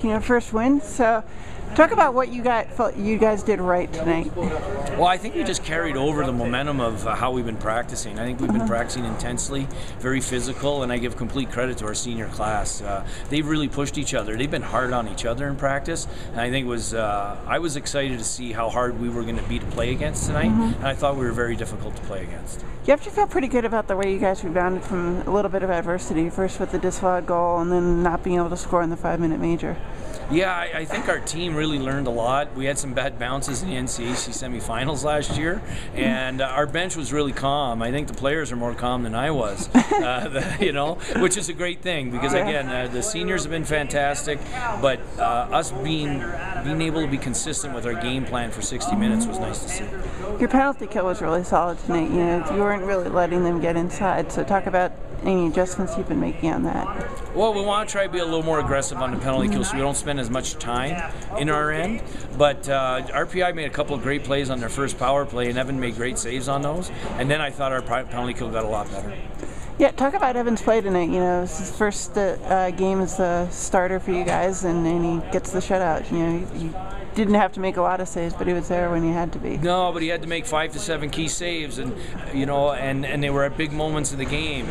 First win. So, talk about what felt you guys did right tonight. Well, I think we just carried over the momentum of how we've been practicing. I think we've been practicing intensely, very physical, and I give complete credit to our senior class. They've really pushed each other. They've been hard on each other in practice, and I think I was excited to see how hard we were going to be to play against tonight, and I thought we were very difficult to play against. You have to feel pretty good about the way you guys rebounded from a little bit of adversity, first with the disallowed goal and then not being able to score in the 5-minute major. Yeah, I think our team really learned a lot. We had some bad bounces in the NCAC semifinals last year, and our bench was really calm. I think the players are more calm than I was, which is a great thing because, again, the seniors have been fantastic, but us being able to be consistent with our game plan for 60 minutes was nice to see. Your penalty kill was really solid tonight. You weren't really letting them get inside, so talk about any adjustments you've been making on that. Well, we want to try to be a little more aggressive on the penalty kill so we don't spend as much time in our end. But RPI made a couple of great plays on their first power play, and Evan made great saves on those. And then I thought our penalty kill got a lot better. Yeah, talk about Evan's play tonight. This is his first game as the starter for you guys, and he gets the shutout. He didn't have to make a lot of saves, but he was there when he had to be. No, but he had to make 5 to 7 key saves, and and they were at big moments of the game.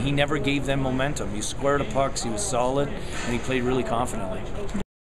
He never gave them momentum. He squared the pucks. He was solid, and he played really confidently.